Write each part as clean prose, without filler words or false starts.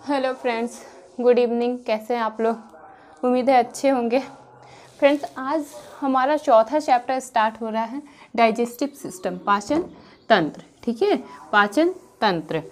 Hello friends, good evening. कैसे हैं आप लोग? उम्मीद है अच्छे होंगे। फ्रेंड्स, आज हमारा चौथा चैप्टर स्टार्ट हो रहा है, डाइजेस्टिव सिस्टम, पाचन तंत्र। ठीक है, पाचन तंत्र।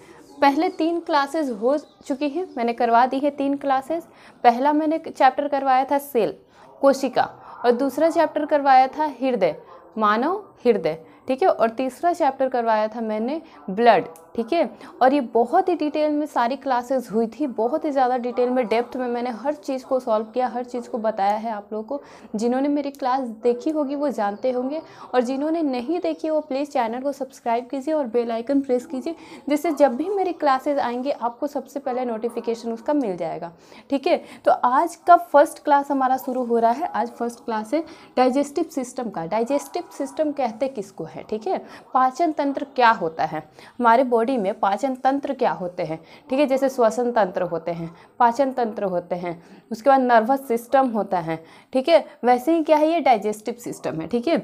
पहले 3 क्लासेस हो चुकी हैं, मैंने करवा दी है 3 क्लासेस। पहला मैंने चैप्टर करवाया था सेल, कोशिका, और दूसरा चैप्टर करवाया था हृदय, मानव हृदय। ठीक है, और तीसरा चैप्टर करवाया था मैंने ब्लड। ठीक है, और ये बहुत ही डिटेल में सारी क्लासेस हुई थी, बहुत ही ज़्यादा डिटेल में, डेप्थ में मैंने हर चीज़ को सॉल्व किया, हर चीज़ को बताया है आप लोगों को। जिन्होंने मेरी क्लास देखी होगी वो जानते होंगे, और जिन्होंने नहीं देखी वो प्लीज़ चैनल को सब्सक्राइब कीजिए और बेल आइकन प्रेस कीजिए, जिससे जब भी मेरी क्लासेस आएंगी आपको सबसे पहले नोटिफिकेशन उसका मिल जाएगा। ठीक है, तो आज का फर्स्ट क्लास हमारा शुरू हो रहा है। आज फर्स्ट क्लास है डाइजेस्टिव सिस्टम का। डाइजेस्टिव सिस्टम कहते किसको है? ठीक है, पाचन तंत्र क्या होता है, हमारे बॉडी में पाचन तंत्र क्या होते हैं। ठीक है, जैसे श्वसन तंत्र होते हैं, पाचन तंत्र होते हैं, उसके बाद नर्वस सिस्टम होता है। ठीक है, वैसे ही क्या है, ये डाइजेस्टिव सिस्टम है। ठीक है,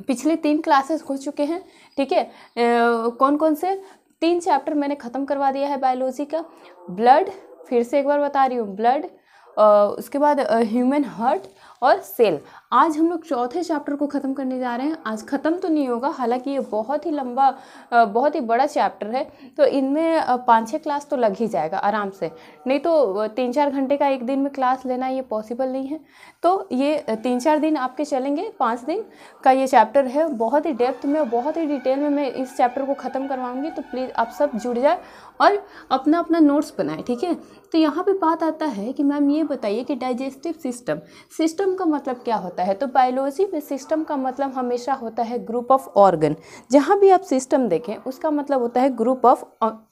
पिछले 3 क्लासेस हो चुके हैं। ठीक है, कौन कौन से? 3 चैप्टर मैंने ख़त्म करवा दिया है बायोलॉजी का। ब्लड, फिर से एक बार बता रही हूँ, ब्लड, उसके बाद ह्यूमन हार्ट और सेल। आज हम लोग चौथे चैप्टर को ख़त्म करने जा रहे हैं। आज ख़त्म तो नहीं होगा, हालांकि ये बहुत ही लंबा, बहुत ही बड़ा चैप्टर है, तो इनमें 5-6 क्लास तो लग ही जाएगा आराम से। नहीं तो 3-4 घंटे का एक दिन में क्लास लेना ये पॉसिबल नहीं है। तो ये 3-4 दिन आपके चलेंगे, 5 दिन का ये चैप्टर है। बहुत ही डेप्थ में, बहुत ही डिटेल में मैं इस चैप्टर को ख़त्म करवाऊँगी, तो प्लीज़ आप सब जुड़ जाए और अपना अपना नोट्स बनाएं। ठीक है, तो यहाँ पे बात आता है कि मैम ये बताइए कि डाइजेस्टिव सिस्टम, सिस्टम का मतलब क्या होता है? तो बायोलॉजी में सिस्टम का मतलब हमेशा होता है ग्रुप ऑफ ऑर्गन। जहाँ भी आप सिस्टम देखें उसका मतलब होता है ग्रुप ऑफ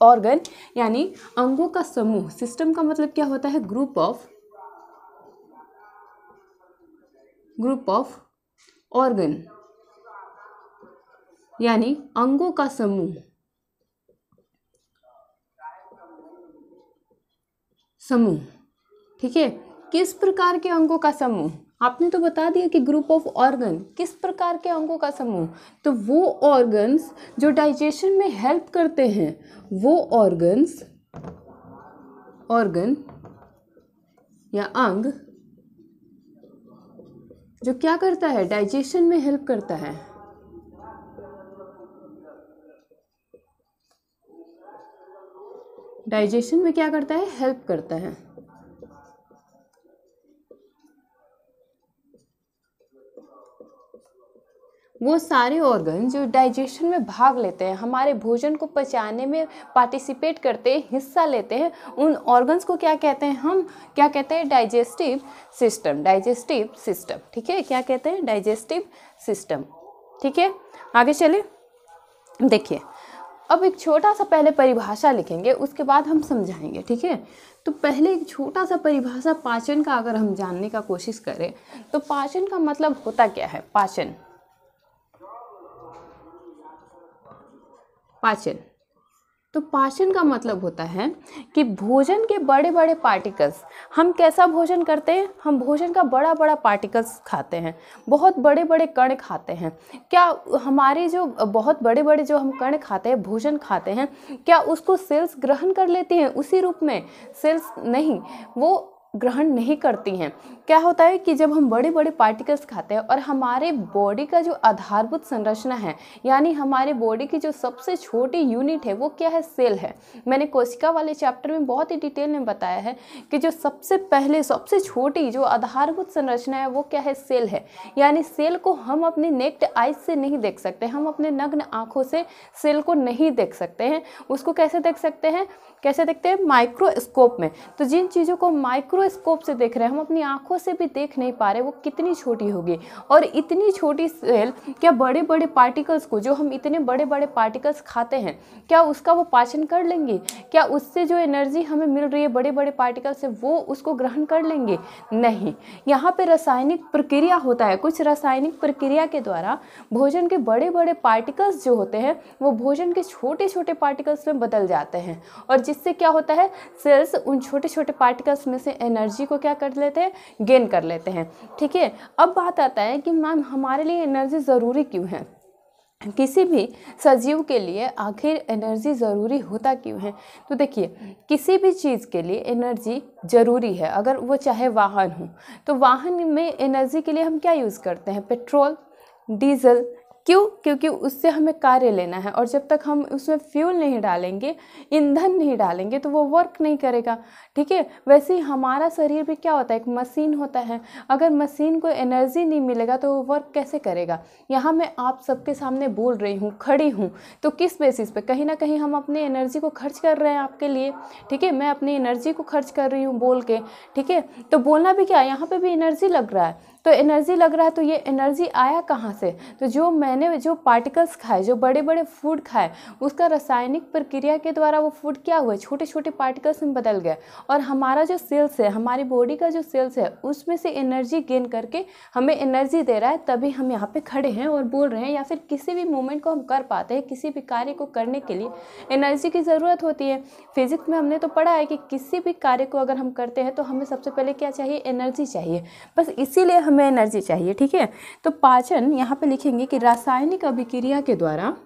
ऑर्गन, यानी अंगों का समूह। सिस्टम का मतलब क्या होता है? ग्रुप ऑफ ऑर्गन, यानी अंगों का समूह। ठीक है, किस प्रकार के अंगों का समूह? आपने तो बता दिया कि ग्रुप ऑफ ऑर्गन, किस प्रकार के अंगों का समूह? तो वो ऑर्गन्स जो डाइजेशन में हेल्प करते हैं, वो ऑर्गन या अंग जो क्या करता है? डाइजेशन में हेल्प करता है। डाइजेशन में क्या करता है? हेल्प करता है। वो सारे ऑर्गन जो डाइजेशन में भाग लेते हैं, हमारे भोजन को पचाने में पार्टिसिपेट करते हैं, हिस्सा लेते हैं, उन ऑर्गन्स को क्या कहते हैं? हम क्या कहते हैं? Digestive system. Digestive system. ठीक है, क्या कहते हैं? Digestive system. ठीक है, आगे चले। देखिए, अब एक छोटा सा पहले परिभाषा लिखेंगे, उसके बाद हम समझाएंगे। ठीक है, तो पहले एक छोटा सा परिभाषा पाचन का अगर हम जानने का कोशिश करें, तो पाचन का मतलब होता क्या है? पाचन तो पाचन का मतलब होता है कि भोजन के बड़े बड़े पार्टिकल्स, हम कैसा भोजन करते हैं? हम भोजन का बड़ा बड़ा पार्टिकल्स खाते हैं, बहुत बड़े बड़े कण खाते हैं। क्या हमारे जो बहुत बड़े बड़े जो हम कण खाते हैं, भोजन खाते हैं, क्या उसको सेल्स ग्रहण कर लेती हैं उसी रूप में? सेल्स नहीं, वो ग्रहण नहीं करती हैं। क्या होता है कि जब हम बड़े बड़े पार्टिकल्स खाते हैं और हमारे बॉडी का जो आधारभूत संरचना है, यानी हमारे बॉडी की जो सबसे छोटी यूनिट है, वो क्या है? सेल है। मैंने कोशिका वाले चैप्टर में बहुत ही डिटेल में बताया है कि जो सबसे पहले सबसे छोटी जो आधारभूत संरचना है वो क्या है? सेल है। यानी सेल को हम अपने नेक्ड आइज से नहीं देख सकते, हम अपने नग्न आँखों से सेल को नहीं देख सकते हैं। उसको कैसे देख सकते हैं? कैसे देखते हैं? माइक्रोस्कोप में। तो जिन चीज़ों को माइक्रोस्कोप से देख रहे हैं, हम अपनी आंखों से भी देख नहीं पा रहे, वो कितनी छोटी होगी। और इतनी छोटी सेल क्या बड़े बड़े पार्टिकल्स को, जो हम इतने बड़े बड़े पार्टिकल्स खाते हैं, क्या उसका वो पाचन कर लेंगे? क्या उससे जो एनर्जी हमें मिल रही है बड़े बड़े पार्टिकल से, वो उसको ग्रहण कर लेंगे? नहीं। यहाँ पे रासायनिक प्रक्रिया होता है, कुछ रासायनिक प्रक्रिया के द्वारा भोजन के बड़े बड़े पार्टिकल्स जो होते हैं वो भोजन के छोटे छोटे पार्टिकल्स में बदल जाते हैं, और जिससे क्या होता है? सेल्स उन छोटे छोटे पार्टिकल्स में से एनर्जी को क्या कर लेते हैं? गेन कर लेते हैं। ठीक है, अब बात आता है कि मैम हमारे लिए एनर्जी ज़रूरी क्यों है? किसी भी सजीव के लिए आखिर एनर्जी ज़रूरी होता क्यों है? तो देखिए, किसी भी चीज़ के लिए एनर्जी ज़रूरी है। अगर वो चाहे वाहन हो, तो वाहन में एनर्जी के लिए हम क्या यूज़ करते हैं? Petrol, diesel. क्यों? क्योंकि उससे हमें कार्य लेना है, और जब तक हम उसमें फ्यूल नहीं डालेंगे, ईंधन नहीं डालेंगे, तो वो वर्क नहीं करेगा। ठीक है, वैसे ही हमारा शरीर भी क्या होता है? एक मशीन होता है। अगर मशीन को एनर्जी नहीं मिलेगा तो वो वर्क कैसे करेगा? यहाँ मैं आप सबके सामने बोल रही हूँ, खड़ी हूँ, तो किस बेसिस पे? कहीं ना कहीं हम अपनी एनर्जी को खर्च कर रहे हैं आपके लिए। ठीक है, मैं अपनी एनर्जी को खर्च कर रही हूँ बोल के। ठीक है, तो बोलना भी क्या, यहाँ पे भी एनर्जी लग रहा है। तो एनर्जी लग रहा है, तो ये एनर्जी आया कहाँ से? तो जो पार्टिकल्स खाए, जो बड़े बड़े फूड खाए, उसका रासायनिक प्रक्रिया के द्वारा वो फूड क्या हुआ? छोटे छोटे पार्टिकल्स में बदल गया, और हमारा जो सेल्स है, हमारी बॉडी का जो सेल्स है, उसमें से एनर्जी गेन करके हमें एनर्जी दे रहा है। तभी हम यहाँ पे खड़े हैं और बोल रहे हैं, या फिर किसी भी मूवमेंट को हम कर पाते हैं। किसी भी कार्य को करने के लिए एनर्जी की ज़रूरत होती है। फिजिक्स में हमने तो पढ़ा है कि किसी भी कार्य को अगर हम करते हैं तो हमें सबसे पहले क्या चाहिए? एनर्जी चाहिए। बस इसीलिए हमें एनर्जी चाहिए। ठीक है, तो पाचन यहाँ पे लिखेंगे कि रासायनिक अभिक्रिया के द्वारा,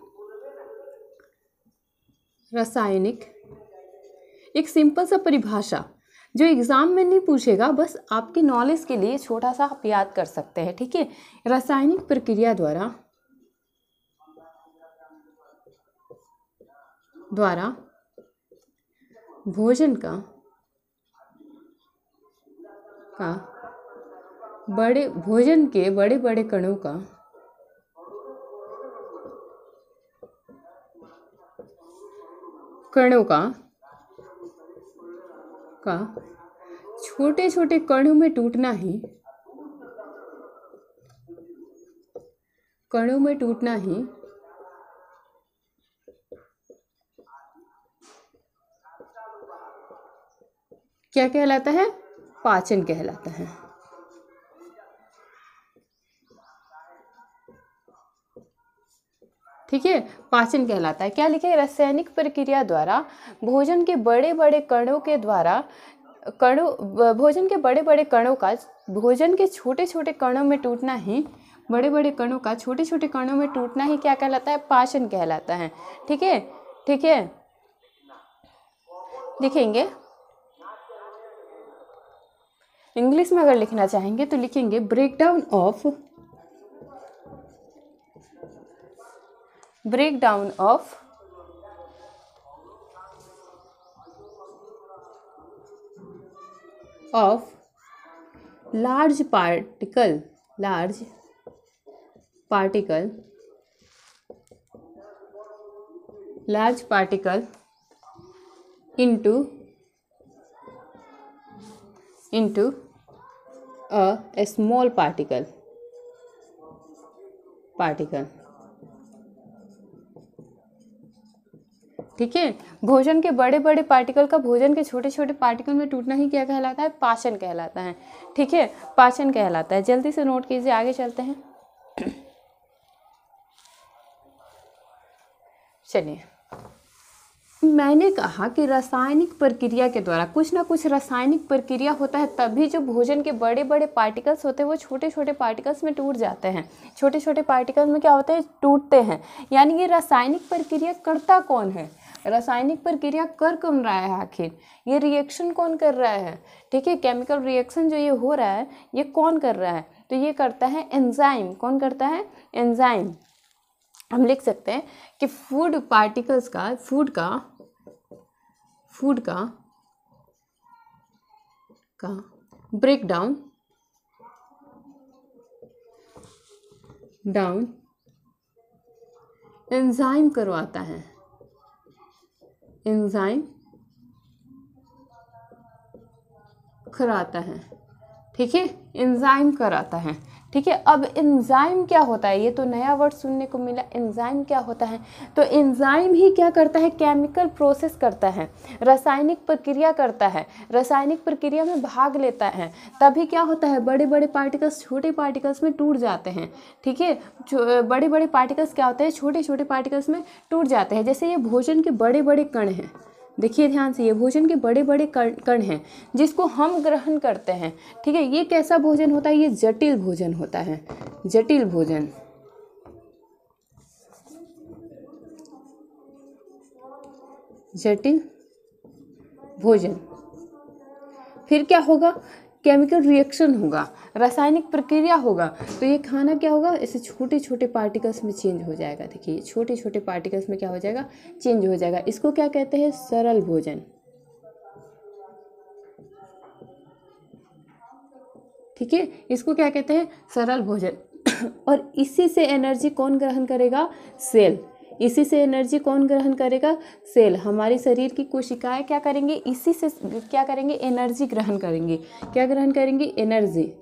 रासायनिक, एक सिंपल सा परिभाषा जो एग्जाम में नहीं पूछेगा, बस आपकी नॉलेज के लिए छोटा सा आप याद कर सकते हैं। ठीक है, रासायनिक प्रक्रिया द्वारा भोजन का भोजन के बड़े बड़े कणों का छोटे छोटे कणों में टूटना ही क्या कहलाता है? पाचन कहलाता है। ठीक है, पाचन कहलाता है। क्या लिखे? रासायनिक प्रक्रिया द्वारा भोजन के बड़े बड़े कणों का भोजन के छोटे छोटे कणों में टूटना ही, बड़े बड़े कणों का छोटे छोटे कणों में टूटना ही क्या कहलाता है? पाचन कहलाता है। ठीक है, ठीक है, लिखेंगे इंग्लिश में अगर लिखना चाहेंगे तो लिखेंगे breakdown of large particle into a small particle। ठीक है, भोजन के बड़े बड़े पार्टिकल का भोजन के छोटे छोटे पार्टिकल में टूटना ही क्या कहलाता है? पाचन कहलाता है। ठीक है, पाचन कहलाता है। जल्दी से नोट कीजिए, आगे चलते हैं। चलिए, मैंने कहा कि रासायनिक प्रक्रिया के द्वारा कुछ ना कुछ रासायनिक प्रक्रिया होता है, तभी जो भोजन के बड़े बड़े पार्टिकल्स होते हैं वो छोटे छोटे पार्टिकल्स में टूट जाते हैं। छोटे छोटे पार्टिकल्स में क्या होते हैं? टूटते हैं। यानी ये रासायनिक प्रक्रिया करता कौन है? रासायनिक प्रक्रिया कर कौन रहा है? आखिर ये रिएक्शन कौन कर रहा है? ठीक है, केमिकल रिएक्शन जो ये हो रहा है, ये कौन कर रहा है? तो ये करता है एंजाइम। कौन करता है? एंजाइम। हम लिख सकते हैं कि फूड का ब्रेकडाउन एंजाइम करवाता है। ठीक है, एंजाइम कराता है। ठीक है, अब एंजाइम क्या होता है? ये तो नया वर्ड सुनने को मिला। एंजाइम क्या होता है? तो एंजाइम ही क्या करता है? केमिकल प्रोसेस करता है, रासायनिक प्रक्रिया करता है, रासायनिक प्रक्रिया में भाग लेता है। तभी क्या होता है? बड़े बड़े पार्टिकल्स छोटे पार्टिकल्स में टूट जाते हैं। ठीक है, बड़े बड़े पार्टिकल्स क्या होते हैं? छोटे छोटे पार्टिकल्स में टूट जाते हैं। जैसे ये भोजन के बड़े बड़े कण हैं, देखिए ध्यान से, ये भोजन के बड़े बड़े कण हैं जिसको हम ग्रहण करते हैं। ठीक है, ये कैसा भोजन होता है? ये जटिल भोजन होता है। जटिल भोजन जटिल भोजन। फिर क्या होगा, केमिकल रिएक्शन होगा, रासायनिक प्रक्रिया होगा, तो ये खाना क्या होगा, ऐसे छोटे छोटे पार्टिकल्स में चेंज हो जाएगा। देखिए छोटे छोटे पार्टिकल्स में क्या हो जाएगा, चेंज हो जाएगा। इसको क्या कहते हैं, सरल भोजन। ठीक है, इसको क्या कहते हैं, सरल भोजन। और इसी से एनर्जी कौन ग्रहण करेगा, सेल। इसी से एनर्जी कौन ग्रहण करेगा, सेल। हमारे शरीर की कोशिकाएं क्या करेंगे, इसी से क्या करेंगे, एनर्जी ग्रहण करेंगे। क्या ग्रहण करेंगे, एनर्जी,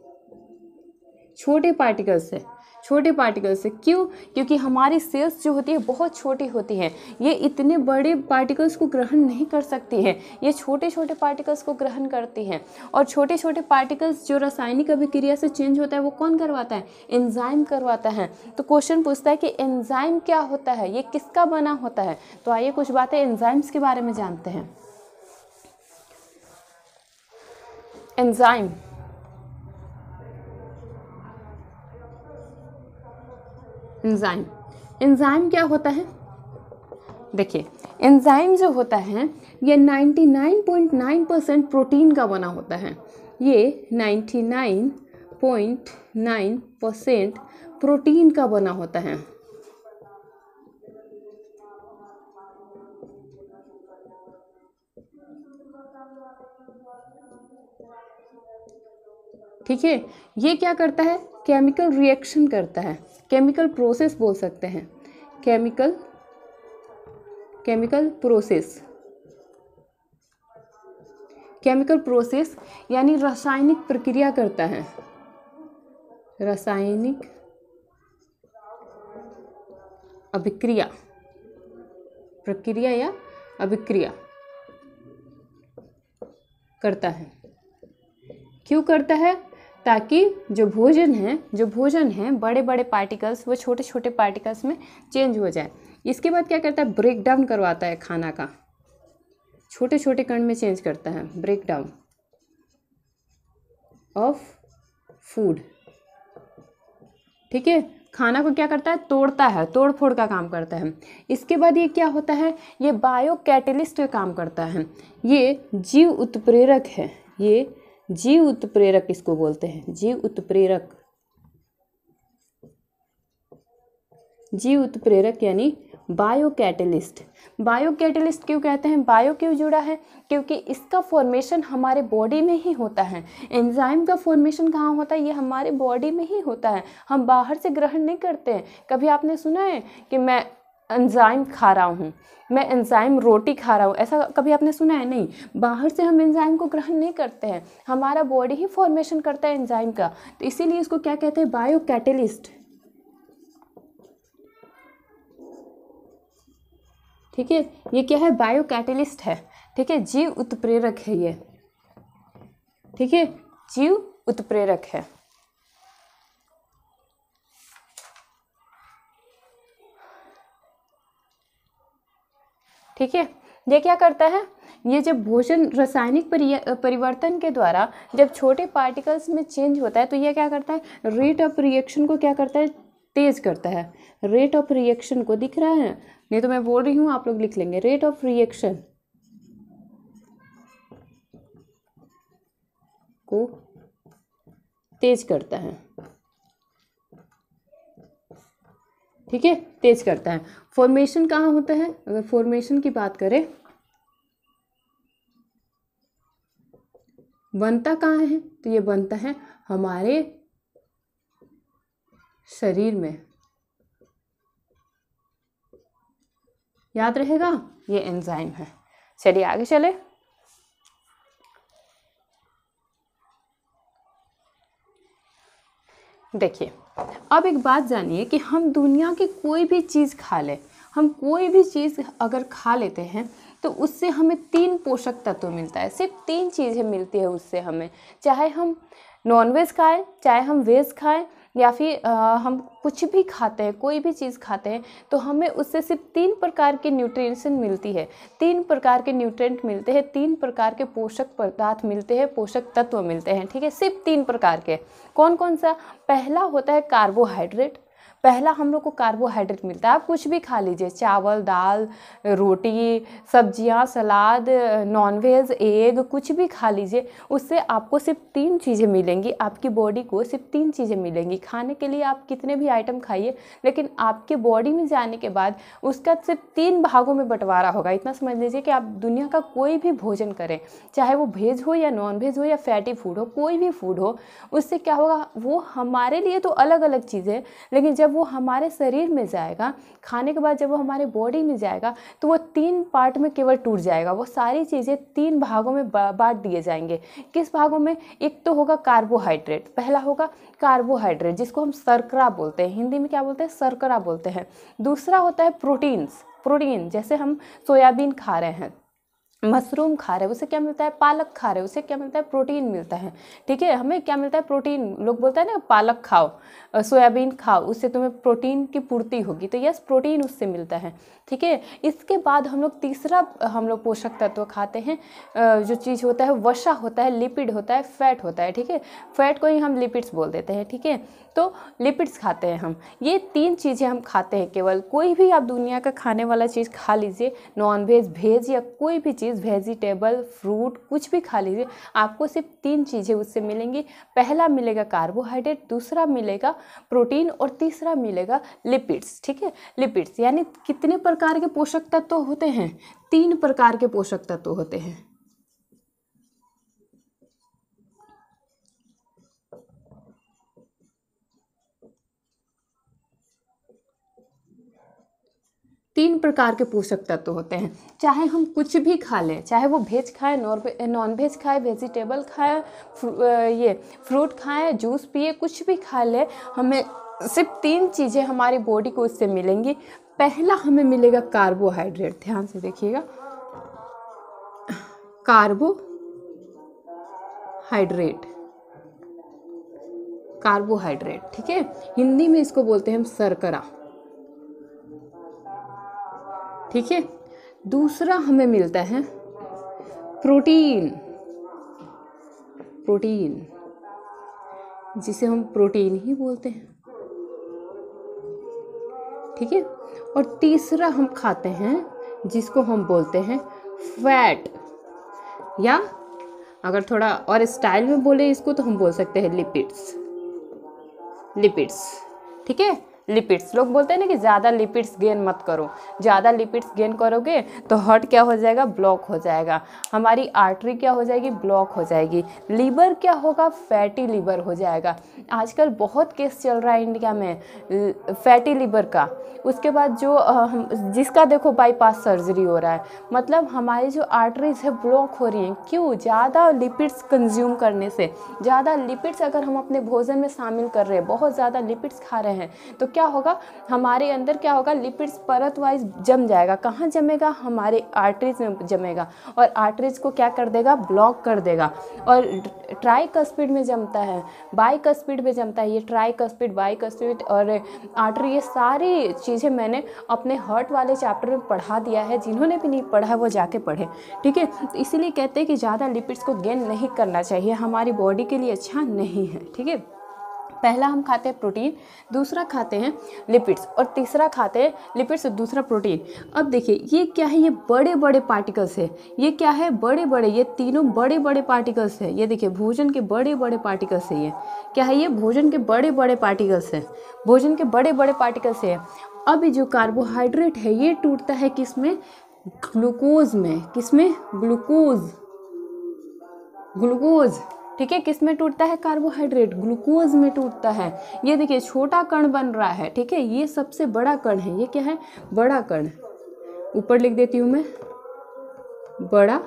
छोटे पार्टिकल से, छोटे पार्टिकल से। क्यों, क्योंकि हमारी सेल्स जो होती है बहुत छोटी होती हैं, ये इतने बड़े पार्टिकल्स को ग्रहण नहीं कर सकती हैं, ये छोटे छोटे पार्टिकल्स को ग्रहण करती हैं। और छोटे छोटे पार्टिकल्स जो रासायनिक अभिक्रिया से चेंज होता है वो कौन करवाता है, एंजाइम करवाता है। तो क्वेश्चन पूछता है कि एंजाइम क्या होता है, ये किसका बना होता है। तो आइए कुछ बातें एंजाइम्स के बारे में जानते हैं। एंजाइम, एंजाइम, एंजाइम क्या होता है, देखिए एंजाइम जो होता है ये 99.9% प्रोटीन का बना होता है। ये 99.9% प्रोटीन का बना होता है। ठीक है, ये क्या करता है, केमिकल रिएक्शन करता है, केमिकल प्रोसेस बोल सकते हैं, केमिकल प्रोसेस, केमिकल प्रोसेस यानी रासायनिक प्रक्रिया करता है, रासायनिक अभिक्रिया, प्रक्रिया या अभिक्रिया करता है। क्यों करता है, ताकि जो भोजन है बड़े बड़े पार्टिकल्स वो छोटे छोटे पार्टिकल्स में चेंज हो जाए। इसके बाद क्या करता है, ब्रेक डाउन करवाता है खाना का, छोटे छोटे कण में चेंज करता है, ब्रेक डाउन ऑफ फूड। ठीक है, खाना को क्या करता है, तोड़ता है, तोड़ फोड़ का काम करता है। इसके बाद ये क्या होता है, ये बायो कैटेलिस्ट का काम करता है, ये जीव उत्प्रेरक है, ये जीव उत्प्रेरक इसको बोलते हैं, जीव उत्प्रेरक, जीव उत्प्रेरक यानी बायो कैटेलिस्ट। बायो कैटेलिस्ट क्यों कहते हैं, बायो क्यों जुड़ा है, क्योंकि इसका फॉर्मेशन हमारे बॉडी में ही होता है। एंजाइम का फॉर्मेशन कहाँ होता है, ये हमारे बॉडी में ही होता है, हम बाहर से ग्रहण नहीं करते हैं। कभी आपने सुना है कि मैं एंजाइम खा रहा हूँ, मैं एंजाइम रोटी खा रहा हूँ, ऐसा कभी आपने सुना है, नहीं। बाहर से हम एंजाइम को ग्रहण नहीं करते हैं, हमारा बॉडी ही फॉर्मेशन करता है एंजाइम का। तो इसीलिए इसको क्या कहते हैं, बायो कैटेलिस्ट। ठीक है, ये क्या है, बायो कैटेलिस्ट है। ठीक है, जीव उत्प्रेरक है ये। ठीक है, जीव उत्प्रेरक है। ठीक है, ये क्या करता है, ये जब भोजन रासायनिक परिवर्तन के द्वारा जब छोटे पार्टिकल्स में चेंज होता है तो ये क्या करता है, रेट ऑफ रिएक्शन को क्या करता है, तेज करता है। रेट ऑफ रिएक्शन को, दिख रहा है, नहीं तो मैं बोल रही हूँ, आप लोग लिख लेंगे, रेट ऑफ रिएक्शन को तेज करता है। ठीक है, तेज करता है। फॉर्मेशन कहाँ होता है, अगर फॉर्मेशन की बात करें, बनता कहाँ है, तो ये बनता है हमारे शरीर में। याद रहेगा, ये एंजाइम है। चलिए आगे चले। देखिए, अब एक बात जानिए कि हम दुनिया की कोई भी चीज़ खा लें, हम कोई भी चीज़ अगर खा लेते हैं तो उससे हमें 3 पोषक तत्व मिलता है, सिर्फ 3 चीज़ें मिलती है उससे हमें। चाहे हम नॉनवेज खाएं, चाहे हम वेज खाएं, या फिर हम कुछ भी खाते हैं, कोई भी चीज़ खाते हैं, तो हमें उससे सिर्फ 3 प्रकार की न्यूट्रिशन मिलती है, 3 प्रकार के न्यूट्रिएंट मिलते हैं, 3 प्रकार के पोषक पदार्थ मिलते हैं, पोषक तत्व मिलते हैं। ठीक है, सिर्फ 3 प्रकार के। कौन कौन सा, पहला होता है कार्बोहाइड्रेट, पहला हम लोग को कार्बोहाइड्रेट मिलता है। आप कुछ भी खा लीजिए, चावल, दाल, रोटी, सब्जियां, सलाद, नॉनवेज, एग, कुछ भी खा लीजिए, उससे आपको सिर्फ 3 चीज़ें मिलेंगी। आपकी बॉडी को सिर्फ 3 चीज़ें मिलेंगी। खाने के लिए आप कितने भी आइटम खाइए, लेकिन आपके बॉडी में जाने के बाद उसका सिर्फ 3 भागों में बंटवारा होगा। इतना समझ लीजिए कि आप दुनिया का कोई भी भोजन करें, चाहे वो वेज हो या नॉन वेज हो या फैटी फूड हो, कोई भी फूड हो, उससे क्या होगा, वो हमारे लिए तो अलग अलग चीज़ें, लेकिन जब वो हमारे शरीर में जाएगा, खाने के बाद जब वो हमारे बॉडी में जाएगा, तो वो 3 पार्ट में केवल टूट जाएगा। वो सारी चीज़ें 3 भागों में बांट दिए जाएंगे। किस भागों में? एक तो होगा कार्बोहाइड्रेट, पहला होगा कार्बोहाइड्रेट जिसको हम शर्करा बोलते हैं, हिंदी में क्या बोलते हैं, शर्करा बोलते हैं। दूसरा होता है प्रोटीन्स, प्रोटीन जैसे हम सोयाबीन खा रहे हैं, मशरूम खा रहे हैं, उससे क्या मिलता है, पालक खा रहे हैं, उससे क्या मिलता है, प्रोटीन मिलता है। ठीक है, हमें क्या मिलता है, प्रोटीन। लोग बोलते हैं ना पालक खाओ, सोयाबीन खाओ, उससे तुम्हें प्रोटीन की पूर्ति होगी, तो यस प्रोटीन उससे मिलता है। ठीक है, इसके बाद हम लोग तीसरा पोषक तत्व खाते हैं, जो चीज़ होता है वसा होता है, लिपिड होता है, फैट होता है। ठीक है, फैट को ही हम लिपिड्स बोल देते हैं। ठीक है, तो लिपिड्स खाते हैं हम। ये 3 चीज़ें हम खाते हैं केवल। कोई भी आप दुनिया का खाने वाला चीज़ खा लीजिए, नॉन वेज, वेज या कोई भी चीज़, वेजिटेबल, फ्रूट, कुछ भी खा लीजिए, आपको सिर्फ 3 चीज़ें उससे मिलेंगी। पहला मिलेगा कार्बोहाइड्रेट, दूसरा मिलेगा प्रोटीन और तीसरा मिलेगा लिपिड्स। ठीक है, लिपिड्स यानी कितने प्रकार के पोषक तत्व होते हैं? 3 प्रकार के पोषक तत्व होते हैं। तीन प्रकार के पोषक तत्व होते हैं। चाहे हम कुछ भी खा लें, चाहे वो वेज खाएं, नॉन वेज खाएं, वेजिटेबल खाएं, ये फ्रूट खाएं, जूस पिए, कुछ भी खा लें, हमें सिर्फ 3 चीज़ें हमारी बॉडी को उससे मिलेंगी। पहला हमें मिलेगा कार्बोहाइड्रेट, ध्यान से देखिएगा, कार्बोहाइड्रेट, कार्बोहाइड्रेट। ठीक है, हिंदी में इसको बोलते हैं हम शर्करा। ठीक है, दूसरा हमें मिलता है प्रोटीन, प्रोटीन जिसे हम प्रोटीन ही बोलते हैं। ठीक है, और तीसरा हम खाते हैं जिसको हम बोलते हैं फैट, या अगर थोड़ा और स्टाइल में बोले इसको तो हम बोल सकते हैं लिपिड्स, लिपिड्स। ठीक है, लिपिड्स। लोग बोलते हैं ना कि ज़्यादा लिपिड्स गेन मत करो, ज़्यादा लिपिड्स गेन करोगे तो हार्ट क्या हो जाएगा, ब्लॉक हो जाएगा, हमारी आर्टरी क्या हो जाएगी, ब्लॉक हो जाएगी, लीवर क्या होगा, फैटी लीवर हो जाएगा। आजकल बहुत केस चल रहा है इंडिया में फैटी लीवर का। उसके बाद जो जिसका देखो बाईपास सर्जरी हो रहा है, मतलब हमारी जो आर्टरीज है ब्लॉक हो रही हैं। क्यों? ज़्यादा लिपिड्स कंज्यूम करने से। ज़्यादा लिपिड्स अगर हम अपने भोजन में शामिल कर रहे हैं, बहुत ज़्यादा लिपिड्स खा रहे हैं, तो क्या होगा, हमारे अंदर क्या होगा, लिपिड्स परत वाइज जम जाएगा। कहाँ जमेगा? हमारे आर्टरीज में जमेगा, और आर्टरीज को क्या कर देगा, ब्लॉक कर देगा। और ट्राइकस्पिड में जमता है, बाइकस्पिड में जमता है। ये ट्राइकस्पिड, बाइकस्पिड और आर्टरी, ये सारी चीज़ें मैंने अपने हार्ट वाले चैप्टर में पढ़ा दिया है। जिन्होंने भी नहीं पढ़ा वो जाके पढ़े। ठीक है, तो इसीलिए कहते हैं कि ज़्यादा लिपिड्स को गेन नहीं करना चाहिए, हमारी बॉडी के लिए अच्छा नहीं है। ठीक है, पहला हम खाते हैं प्रोटीन, दूसरा खाते हैं लिपिड्स, और तीसरा खाते हैं लिपिड्स और दूसरा प्रोटीन। अब देखिए ये क्या है, ये बड़े बड़े पार्टिकल्स है। ये क्या है, बड़े बड़े, ये तीनों बड़े बड़े पार्टिकल्स है। ये देखिए भोजन के बड़े बड़े पार्टिकल्स है। ये क्या है, ये भोजन के बड़े बड़े पार्टिकल्स है, भोजन के बड़े बड़े पार्टिकल्स है। अब जो कार्बोहाइड्रेट है ये टूटता है किसमें, ग्लूकोज में। किसमें? Glucose, glucose. ठीक है, किस में टूटता है कार्बोहाइड्रेट, ग्लूकोज में टूटता है। ये देखिए छोटा कण बन रहा है। ठीक है, ये सबसे बड़ा कण है। ये क्या है, बड़ा कण। ऊपर लिख देती हूँ मैं, बड़ा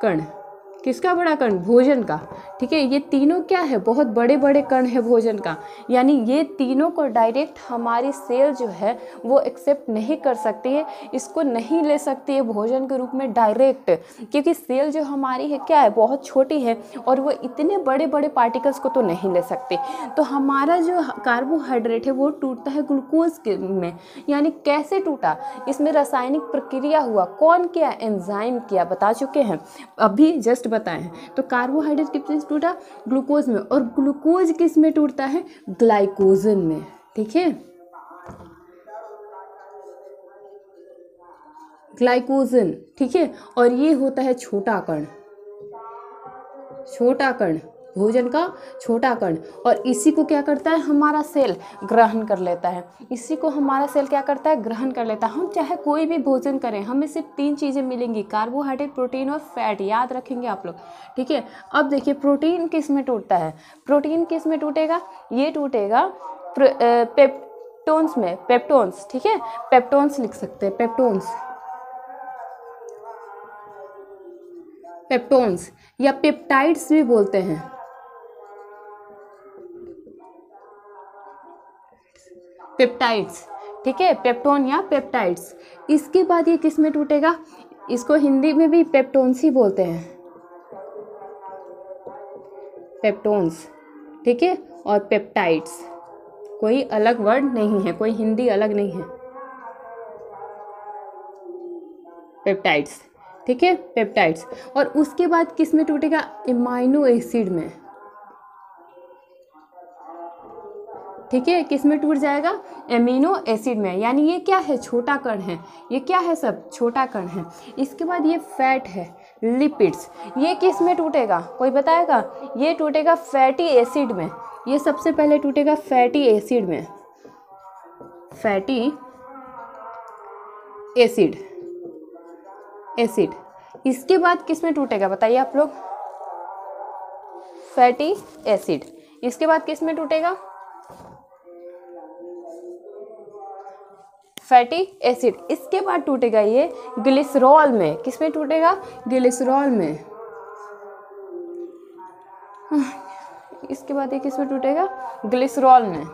कण। किसका बड़ा कण? भोजन का। ठीक है, ये तीनों क्या है, बहुत बड़े बड़े कण है भोजन का। यानी ये तीनों को डायरेक्ट हमारी सेल जो है वो एक्सेप्ट नहीं कर सकती है, इसको नहीं ले सकती है भोजन के रूप में डायरेक्ट, क्योंकि सेल जो हमारी है क्या है, बहुत छोटी है, और वो इतने बड़े बड़े पार्टिकल्स को तो नहीं ले सकती। तो हमारा जो कार्बोहाइड्रेट है वो टूटता है ग्लूकोज में। यानी कैसे टूटा, इसमें रासायनिक प्रक्रिया हुआ। कौन किया? एंजाइम किया। बता चुके हैं, अभी जस्ट बताए हैं। तो कार्बोहाइड्रेट कितने से टूटा, ग्लूकोज में, और ग्लूकोज किस में टूटता है, ग्लाइकोजन में, ठीक है, ग्लाइकोजन, ठीक है। और ये होता है छोटा कण, छोटा कण, भोजन का छोटा कण, और इसी को क्या करता है हमारा सेल ग्रहण कर लेता है, इसी को हमारा सेल क्या करता है, ग्रहण कर लेता है। हम चाहे कोई भी भोजन करें, हमें सिर्फ 3 चीज़ें मिलेंगी, कार्बोहाइड्रेट, प्रोटीन और फैट, याद रखेंगे आप लोग, ठीक है। अब देखिए प्रोटीन किस में टूटता है, प्रोटीन किस में टूटेगा, ये टूटेगा पेप्टोन्स में, पेप्टोन्स, ठीक है, पेप्टोन्स लिख सकते हैं, पेप्टोन्स, पेप्टोन्स या पेप्टाइड्स भी बोलते हैं, पेप्टाइड्स, ठीक है, पेप्टोन या पेप्टाइड्स। इसके बाद ये किस में टूटेगा, इसको हिंदी में भी पेप्टोन्स ही बोलते हैं, पेप्टोन्स, ठीक है, और पेप्टाइड्स, कोई अलग वर्ड नहीं है, कोई हिंदी अलग नहीं है, पेप्टाइड्स, ठीक है, पेप्टाइड्स। और उसके बाद किस में टूटेगा, एमाइनो एसिड में, ठीक है, किस में टूट जाएगा, एमिनो एसिड में, यानी ये क्या है, छोटा कण है, ये क्या है, सब छोटा कण है। इसके बाद ये फैट है, लिपिड्स, ये किस में टूटेगा, कोई बताएगा, ये टूटेगा फैटी एसिड में, ये सबसे पहले टूटेगा फैटी एसिड में, फैटी एसिड, एसिड। इसके बाद किस में टूटेगा बताइए आप लोग, फैटी एसिड। इसके बाद किस में टूटेगा, फैटी एसिड। इसके बाद टूटेगा ये ग्लिसरॉल में, किस में टूटेगा, ग्लिसरॉल में। इसके बाद ये किस में टूटेगा, ग्लिसरॉल में,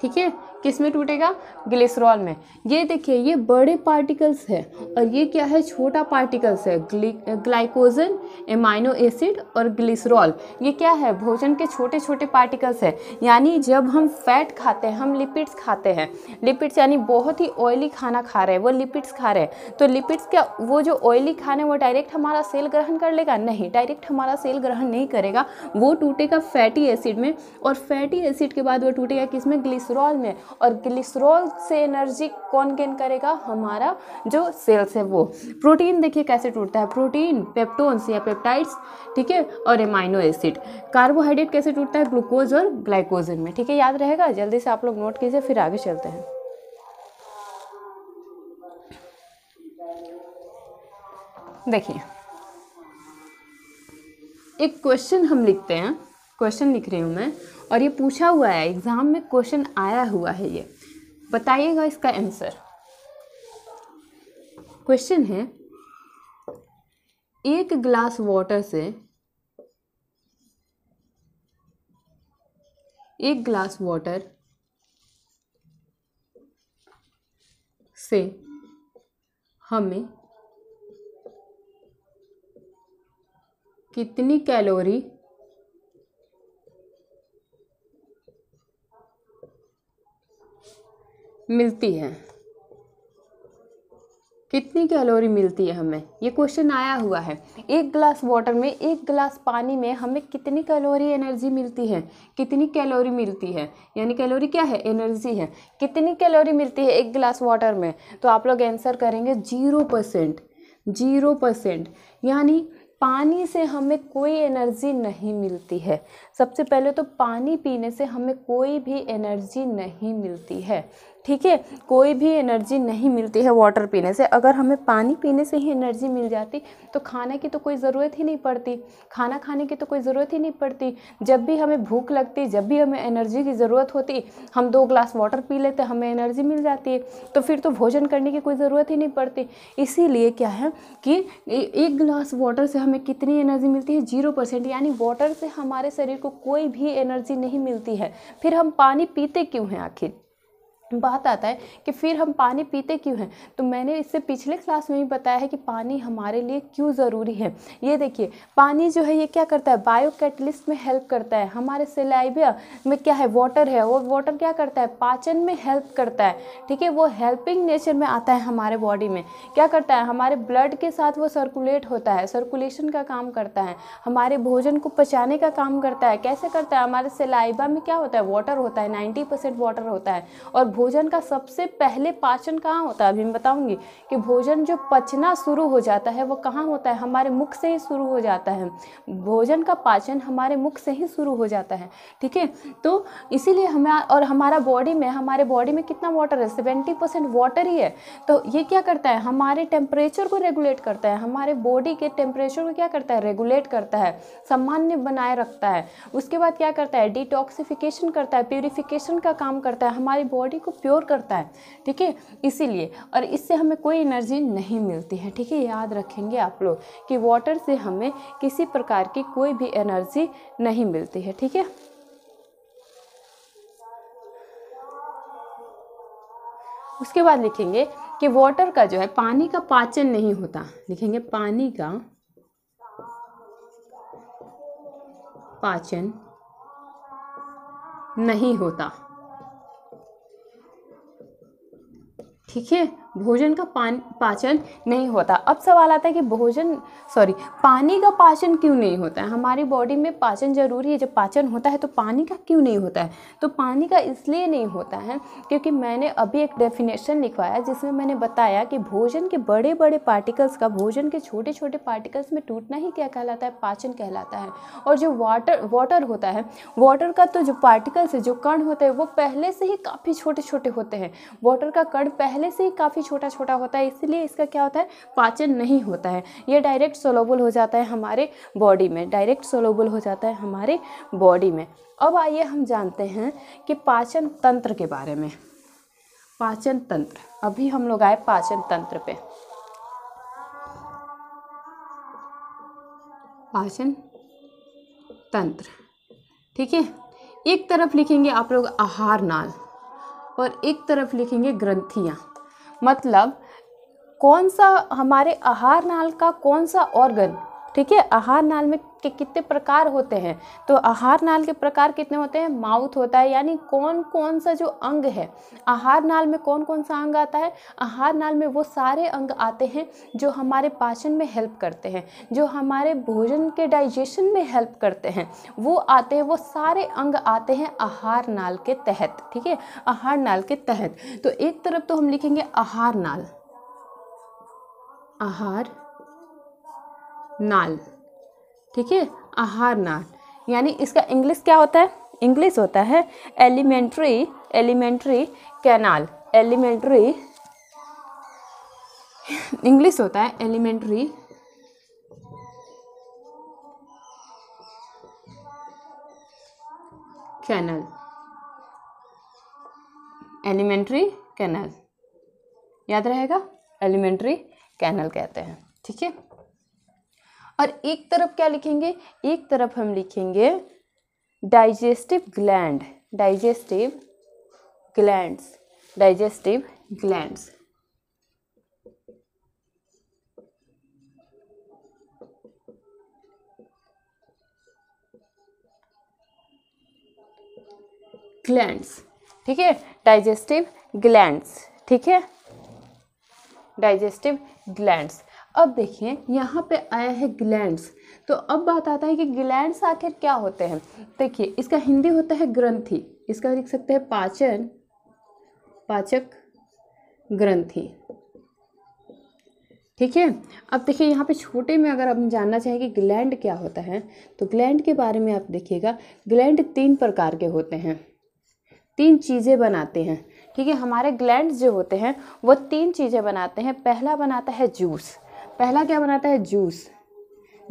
ठीक है, किस में टूटेगा, ग्लिसरॉल में। ये देखिए ये बड़े पार्टिकल्स है और ये क्या है, छोटा पार्टिकल्स है, ग्लाइकोजन, एमाइनो एसिड और ग्लिसरॉल, ये क्या है, भोजन के छोटे छोटे पार्टिकल्स है। यानी जब हम फैट खाते हैं, हम लिपिड्स खाते हैं, लिपिड्स यानी बहुत ही ऑयली खाना खा रहे हैं, वो लिपिड्स खा रहे हैं, तो लिपिड्स क्या, वो जो ऑयली खाना है वो डायरेक्ट हमारा सेल ग्रहण कर लेगा, नहीं, डायरेक्ट हमारा सेल ग्रहण नहीं करेगा, वो टूटेगा फैटी एसिड में, और फैटी एसिड के बाद वो टूटेगा किस में, ग्लिसरॉल में। और ग्लिसरॉल से एनर्जी कौन गेन करेगा, हमारा जो सेल्स है वो। प्रोटीन देखिए कैसे टूटता है, प्रोटीन पेप्टोन्स या पेप्टाइड्स, ठीक है, और एमाइनो एसिड। कार्बोहाइड्रेट कैसे टूटता है, ग्लूकोज और ग्लाइकोजन में, ठीक है, याद रहेगा, जल्दी से आप लोग नोट कीजिए, फिर आगे चलते हैं। देखिए एक क्वेश्चन हम लिखते हैं, क्वेश्चन लिख रही हूँ मैं, और ये पूछा हुआ है एग्जाम में, क्वेश्चन आया हुआ है, ये बताइएगा इसका आंसर। क्वेश्चन है, एक ग्लास वाटर से, एक ग्लास वाटर से हमें कितनी कैलोरी मिलती है, कितनी कैलोरी मिलती है हमें, ये क्वेश्चन आया हुआ है। एक गिलास वाटर में, एक गिलास पानी में हमें कितनी कैलोरी एनर्जी मिलती है, कितनी कैलोरी मिलती है, यानी कैलोरी क्या है, एनर्जी है, कितनी कैलोरी मिलती है एक गिलास वाटर में, तो आप लोग आंसर करेंगे 0%, 0%, यानी पानी से हमें कोई एनर्जी नहीं मिलती है। सबसे पहले तो पानी पीने से हमें कोई भी एनर्जी नहीं मिलती है, ठीक है, कोई भी एनर्जी नहीं मिलती है वाटर पीने से। अगर हमें पानी पीने से ही एनर्जी मिल जाती तो खाने की तो कोई ज़रूरत ही नहीं पड़ती, खाना खाने की तो कोई ज़रूरत ही नहीं पड़ती। जब भी हमें भूख लगती, जब भी हमें एनर्जी की ज़रूरत होती, हम 2 ग्लास वाटर पी लेते, हमें एनर्जी मिल जाती है, तो फिर तो भोजन करने की कोई ज़रूरत ही नहीं पड़ती। इसीलिए क्या है कि 1 गिलास वाटर से हमें कितनी एनर्जी मिलती है, 0%, यानी वाटर से हमारे शरीर को कोई भी एनर्जी नहीं मिलती है। फिर हम पानी पीते क्यों हैं आखिर, बात आता है कि फिर हम पानी पीते क्यों हैं। तो मैंने इससे पिछले क्लास में ही बताया है कि पानी हमारे लिए क्यों ज़रूरी है। ये देखिए पानी जो है ये क्या करता है, बायो कैटलिस्ट में हेल्प करता है। हमारे सलाइवा में क्या है, वाटर है, वो वाटर क्या करता है, पाचन में हेल्प करता है। ठीक है, वो हेल्पिंग नेचर में आता है हमारे बॉडी में। क्या करता है, हमारे ब्लड के साथ वो सर्कुलेट होता है, सर्कुलेशन का काम करता है, हमारे भोजन को पचाने का काम करता है। कैसे करता है, हमारे सलाइवा में क्या होता है, वाटर होता है, 90% वाटर होता है। और भोजन का सबसे पहले पाचन कहाँ होता है, अभी मैं बताऊंगी कि भोजन जो पचना शुरू हो जाता है वो कहाँ होता है, हमारे मुख से ही शुरू हो जाता है। भोजन का पाचन हमारे मुख से ही शुरू हो जाता है। ठीक है, तो इसीलिए हमें, और हमारे बॉडी में कितना वाटर है, 70% वाटर ही है। तो ये क्या करता है, हमारे टेम्परेचर को रेगुलेट करता है, हमारे बॉडी के टेम्परेचर को क्या करता है, रेगुलेट करता है, सामान्य बनाए रखता है। उसके बाद क्या करता है, डिटॉक्सिफिकेशन करता है, प्यूरिफिकेशन का काम करता है, हमारी बॉडी को प्योर करता है। ठीक है, इसीलिए, और इससे हमें कोई एनर्जी नहीं मिलती है। ठीक है, याद रखेंगे आप लोग कि वाटर से हमें किसी प्रकार की कोई भी एनर्जी नहीं मिलती है। ठीक है, उसके बाद लिखेंगे कि वाटर का जो है, पानी का पाचन नहीं होता। लिखेंगे पानी का पाचन नहीं होता। ठीक है, भोजन का पाचन नहीं होता। अब सवाल आता है कि पानी का पाचन क्यों नहीं होता है। हमारी बॉडी में पाचन जरूरी है, जब पाचन होता है तो पानी का क्यों नहीं होता है। तो पानी का इसलिए नहीं होता है क्योंकि मैंने अभी एक डेफिनेशन लिखवाया जिसमें मैंने बताया कि भोजन के बड़े बड़े पार्टिकल्स का भोजन के छोटे छोटे पार्टिकल्स में टूटना ही क्या कहलाता है, पाचन कहलाता है। और जो वाटर होता है, वाटर का तो जो पार्टिकल्स है, जो कण होते हैं, वो पहले से ही काफ़ी छोटे छोटे होते हैं। वाटर का कण पहले से ही काफ़ी छोटा छोटा होता है, इसलिए इसका क्या होता है, पाचन नहीं होता है। ये डायरेक्ट सोलुबल हो जाता है हमारे बॉडी में, डायरेक्ट सोलुबल हो जाता है हमारे बॉडी में। अब आइए हम जानते हैं कि पाचन तंत्र के बारे में। पाचन तंत्र, अभी हम लोग आए पाचन तंत्र पे। पाचन तंत्र, ठीक है, एक तरफ लिखेंगे आप लोग आहार नाल और एक तरफ लिखेंगे ग्रंथियां। मतलब कौन सा हमारे आहार नाल का कौन सा ऑर्गन। ठीक है, आहार नाल में कितने प्रकार होते हैं, तो आहार नाल के प्रकार कितने होते हैं, माउथ होता है, यानी कौन कौन सा जो अंग है आहार नाल में, कौन कौन सा अंग आता है। आहार नाल में वो सारे अंग आते हैं जो हमारे पाचन में हेल्प करते हैं, जो हमारे भोजन के डाइजेशन में हेल्प करते हैं, वो आते हैं, वो सारे अंग आते हैं आहार नाल के तहत। ठीक है, आहार नाल के तहत। तो एक तरफ तो हम लिखेंगे आहार नाल, आहार नाल, ठीक है, आहार नाल, यानी इसका इंग्लिश क्या होता है, इंग्लिश होता है एलिमेंट्री कैनाल। एलिमेंट्री इंग्लिश होता है एलिमेंट्री कैनाल, एलिमेंट्री कैनाल, याद रहेगा, एलिमेंट्री कैनाल कहते हैं। ठीक है, और एक तरफ क्या लिखेंगे, एक तरफ हम लिखेंगे digestive gland, digestive glands, digestive glands. Glands, ठीक है, डाइजेस्टिव ग्लैंड्स। ठीक है, डाइजेस्टिव ग्लैंड्स। अब देखिए यहाँ पे आया है ग्लैंड्स, तो अब बात आता है कि ग्लैंड्स आखिर क्या होते हैं। देखिए इसका हिंदी होता है ग्रंथि, इसका लिख सकते हैं पाचक ग्रंथि। ठीक है, अब देखिए यहाँ पे छोटे में अगर हम जानना चाहें कि ग्लैंड क्या होता है, तो ग्लैंड के बारे में आप देखिएगा, ग्लैंड 3 प्रकार के होते हैं, 3 चीज़ें बनाते हैं। ठीक है, हमारे ग्लैंड्स जो होते हैं वो 3 चीज़ें बनाते हैं। पहला बनाता है जूस, पहला क्या बनाता है, जूस,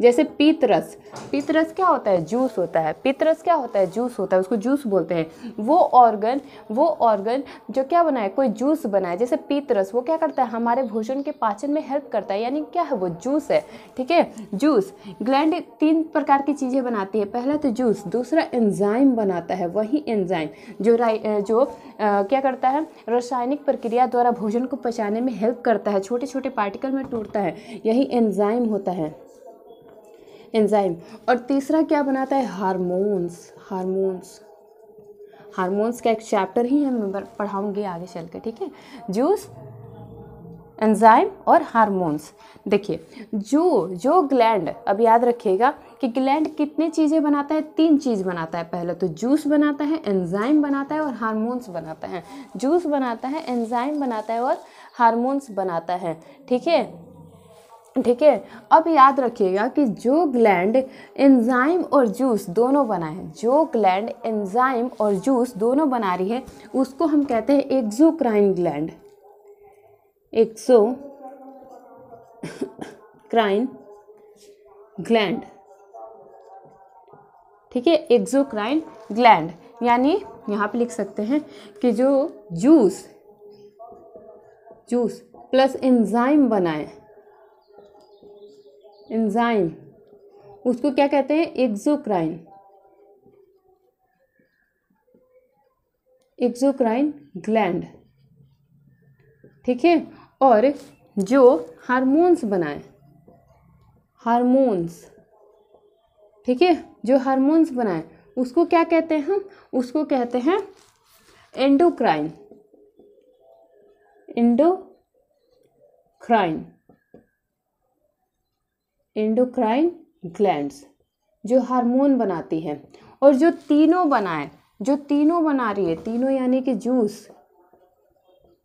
जैसे पीतरस, पीतरस क्या होता है? जूस होता है। पीतरस क्या होता है? जूस होता है, उसको जूस बोलते हैं। वो ऑर्गन जो क्या बनाए? कोई जूस बनाए, जैसे पीतरस, वो क्या करता है? हमारे भोजन के पाचन में हेल्प करता है, यानी क्या है? वो जूस है, ठीक है, जूस। ग्लैंड 3 प्रकार की चीज़ें बनाती है। पहला तो जूस, दूसरा एंजाइम बनाता है, वही एंजाइम जो क्या करता है? रासायनिक प्रक्रिया द्वारा भोजन को पचाने में हेल्प करता है, छोटे छोटे पार्टिकल में टूटता है, यही एंजाइम होता है, एंजाइम। और तीसरा क्या बनाता है? हार्मोन्स। हार्मोन्स का एक चैप्टर ही हम पढ़ाऊंगी आगे चल के, ठीक है। जूस, एंजाइम और हार्मोन्स। देखिए, जो ग्लैंड, अब याद रखिएगा कि ग्लैंड कितने चीज़ें बनाता है? 3 चीज़ बनाता है। पहले तो जूस बनाता है, एंजाइम बनाता है और हार्मोन्स बनाता है। जूस बनाता है, एंजाइम बनाता है और हार्मोन्स बनाता है, ठीक है, ठीक है। अब याद रखिएगा कि जो ग्लैंड एंजाइम और जूस दोनों बनाए, जो ग्लैंड एंजाइम और जूस दोनों बना रही है, उसको हम कहते हैं एक्सोक्राइन ग्लैंड। एक्सोक्राइन ग्लैंड, ठीक है, एक्सोक्राइन ग्लैंड। यानी यहाँ पे लिख सकते हैं कि जो जूस प्लस एंजाइम बनाए, एंजाइम, उसको क्या कहते हैं? एक्सोक्राइन ग्लैंड, ठीक है। और जो हार्मोन्स बनाए, हार्मोन्स, ठीक है, जो हार्मोन्स बनाए उसको क्या कहते हैं? हम उसको कहते हैं एंडोक्राइन ग्लैंड्स, जो हार्मोन बनाती है। और जो तीनों बनाए, जो तीनों बना रही है, तीनों यानी कि जूस,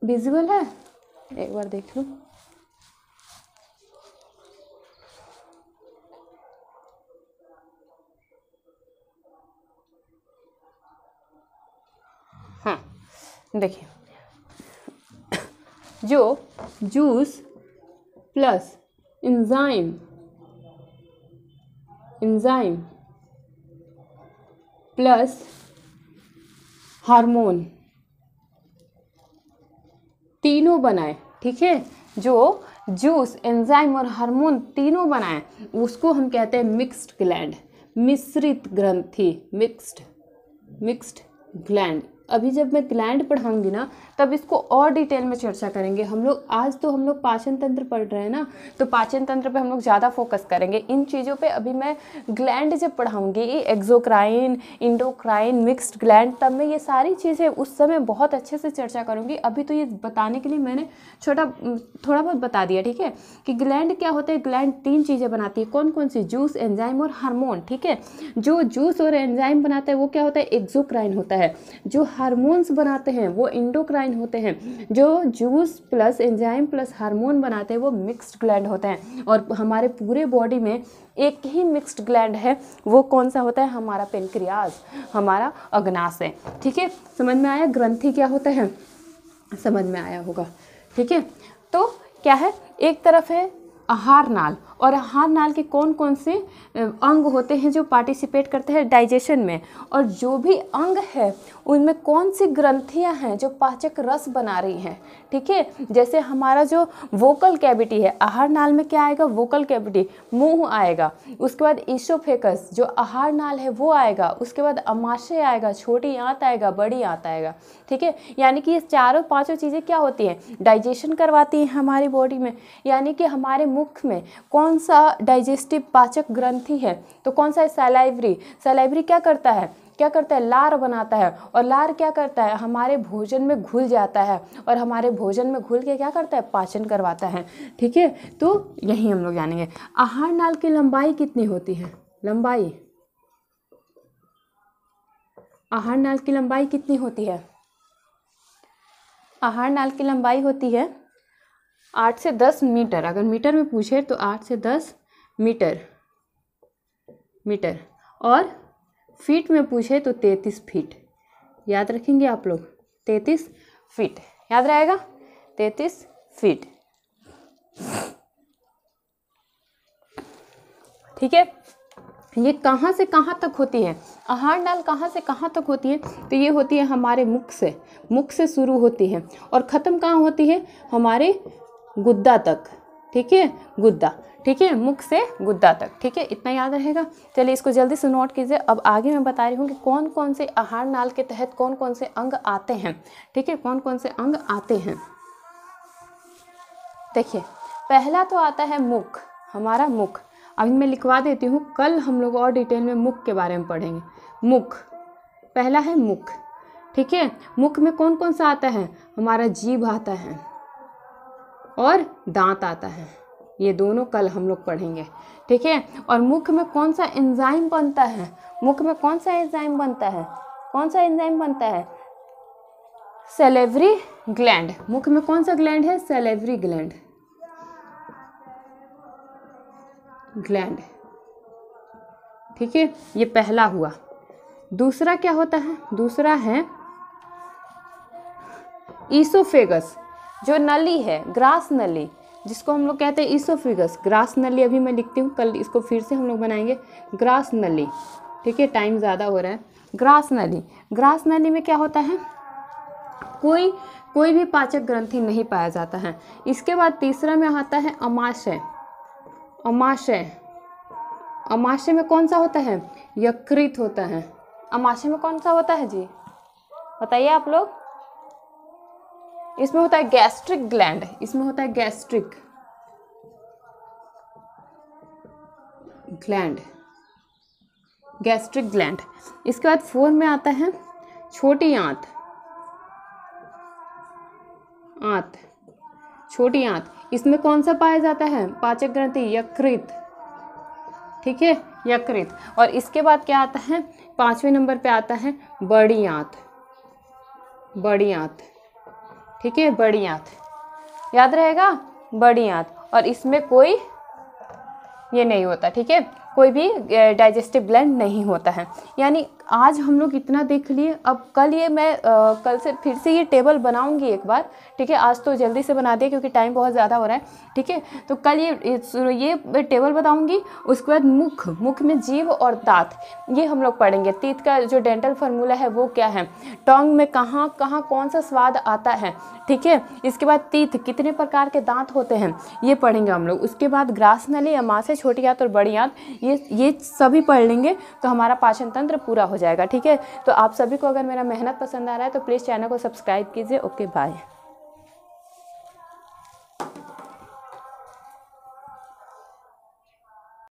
विजुअल है, एक बार देख लो, हाँ देखिए, जो juice plus enzyme plus hormone तीनों बनाए, ठीक है, जो जूस, एंजाइम और हार्मोन तीनों बनाए, उसको हम कहते हैं मिक्स्ड ग्लैंड, मिश्रित ग्रंथि, मिक्स्ड ग्लैंड। अभी जब मैं ग्लैंड पढ़ाऊंगी ना, तब इसको और डिटेल में चर्चा करेंगे हम लोग। आज तो हम लोग पाचन तंत्र पढ़ रहे हैं ना, तो पाचन तंत्र पे हम लोग ज़्यादा फोकस करेंगे इन चीज़ों पे। अभी मैं ग्लैंड जब पढ़ाऊंगी, एक्सोक्राइन, इंडोक्राइन, मिक्स्ड ग्लैंड, तब मैं ये सारी चीज़ें उस समय बहुत अच्छे से चर्चा करूँगी। अभी तो ये बताने के लिए मैंने थोड़ा बहुत बता दिया, ठीक है, कि ग्लैंड क्या होता है। ग्लैंड 3 चीज़ें बनाती है, कौन कौन सी? जूस, एंजाइम और हार्मोन, ठीक है। जो जूस और एंजाइम बनाता है वो क्या होता है? एक्सोक्राइन होता है। जो हार्मोन्स बनाते हैं वो इंडोक्राइन होते हैं। जो juice plus enzyme plus hormone बनाते हैं वो मिक्स्ड ग्लैंड होते हैं। और हमारे पूरे बॉडी में एक ही मिक्स्ड ग्लैंड है, वो कौन सा होता है? हमारा पेनक्रियाज, हमारा अग्नाशय, ठीक है। समझ में आया? ग्रंथि क्या होता है, समझ में आया होगा, ठीक है। तो क्या है, एक तरफ है आहार नाल, और आहार नाल के कौन कौन से अंग होते हैं जो पार्टिसिपेट करते हैं डाइजेशन में, और जो भी अंग है उनमें कौन सी ग्रंथियां हैं जो पाचक रस बना रही हैं, ठीक है। जैसे हमारा जो वोकल कैविटी है, आहार नाल में क्या आएगा? वोकल कैविटी, मुंह आएगा। उसके बाद ईसोफेगस जो आहार नाल है वो आएगा। उसके बाद अमाशय आएगा, छोटी आंत आएगा, बड़ी आंत आएगा, ठीक है। यानी कि ये चारों पांचों चीज़ें क्या होती हैं? डाइजेशन करवाती हैं हमारी बॉडी में। यानी कि हमारे मुख में कौन सा डाइजेस्टिव पाचक ग्रंथि है? तो कौन सा है? सलाइवरी। सलाइवरी क्या करता है? लार बनाता है। और लार क्या करता है? हमारे भोजन में घुल जाता है, और हमारे भोजन में घुल के क्या करता है? पाचन करवाता है, ठीक है। तो यही हम लोग जानेंगे। आहार नाल की लंबाई कितनी होती है? लंबाई, आहार नाल की लंबाई कितनी होती है? आहार नाल की लंबाई होती है 8 से 10 मीटर। अगर मीटर में पूछे तो 8 से 10 मीटर, और फीट में पूछे तो 33 फीट। याद रखेंगे आप लोग, 33 फीट याद रहेगा, 33 फीट, ठीक है। ये कहाँ से कहाँ तक होती है, आहार नाल कहाँ से कहाँ तक होती है, तो ये होती है हमारे मुख से शुरू होती है और ख़त्म कहाँ होती है, हमारे गुद्दा तक, ठीक है, गुद्दा, ठीक है, मुख से गुद्दा तक, ठीक है, इतना याद रहेगा। चलिए इसको जल्दी से नोट कीजिए। अब आगे मैं बता रही हूँ कि कौन कौन से आहार नाल के तहत कौन कौन से अंग आते हैं, ठीक है, कौन कौन से अंग आते हैं। देखिए पहला तो आता है मुख, हमारा मुख। अभी मैं लिखवा देती हूँ, कल हम लोग और डिटेल में मुख के बारे में पढ़ेंगे। मुख, पहला है मुख, ठीक है। मुख में कौन कौन सा आता है, हमारा जीभ आता है और दांत आता है, ये दोनों कल हम लोग पढ़ेंगे, ठीक है। और मुख में कौन सा एंजाइम बनता है, मुख में कौन सा एंजाइम बनता है, कौन सा एंजाइम बनता है, सैलिवरी ग्लैंड। मुख में कौन सा ग्लैंड है, सैलिवरी ग्लैंड, ठीक है, ये पहला हुआ। दूसरा क्या होता है, दूसरा है ईसोफेगस, जो नली है, ग्रास नली, जिसको हम लोग कहते हैं ईसोफेगस, ग्रास नली। अभी मैं लिखती हूँ, कल इसको फिर से हम लोग बनाएंगे, ग्रास नली, ठीक है, टाइम ज़्यादा हो रहा है। ग्रास नली, ग्रास नली में क्या होता है, कोई भी पाचक ग्रंथि नहीं पाया जाता है। इसके बाद तीसरा में आता है अमाशय। अमाशय, अमाशय में कौन सा होता है, यकृत होता है। अमाशय में कौन सा होता है जी, बताइए आप लोग। इसमें होता है गैस्ट्रिक ग्लैंड, इसमें होता है गैस्ट्रिक ग्लैंड, गैस्ट्रिक ग्लैंड। इसके बाद 4 में आता है छोटी आंत, छोटी आंत। इसमें कौन सा पाया जाता है, पाचक ग्रंथि, यकृत, ठीक है, यकृत। और इसके बाद क्या आता है, 5वें नंबर पे आता है बड़ी आंत, बड़ी आंत, ठीक है, बड़ी आंत, याद रहेगा, बड़ी आंत। और इसमें कोई ये नहीं होता, ठीक है, कोई भी डाइजेस्टिव ग्लैंड नहीं होता है। यानी आज हम लोग इतना देख लिए। अब कल ये मैं कल से फिर से ये टेबल बनाऊंगी एक बार, ठीक है। आज तो जल्दी से बना दिया क्योंकि टाइम बहुत ज़्यादा हो रहा है, ठीक है। तो कल ये टेबल बताऊंगी। उसके बाद मुख में जीभ और दांत, ये हम लोग पढ़ेंगे। तीत का जो डेंटल फार्मूला है वो क्या है, टोंग में कहाँ कहाँ कौन सा स्वाद आता है, ठीक है। इसके बाद तीत, कितने प्रकार के दांत होते हैं, ये पढ़ेंगे हम लोग। उसके बाद ग्रास नली, अमाशय, छोटी आंत और बड़ी आंत, ये सभी पढ़ लेंगे तो हमारा पाचन तंत्र पूरा हो जाएगा, ठीक है। तो आप सभी को अगर मेरा मेहनत पसंद आ रहा है तो प्लीज़ चैनल को सब्सक्राइब कीजिए। Okay bye.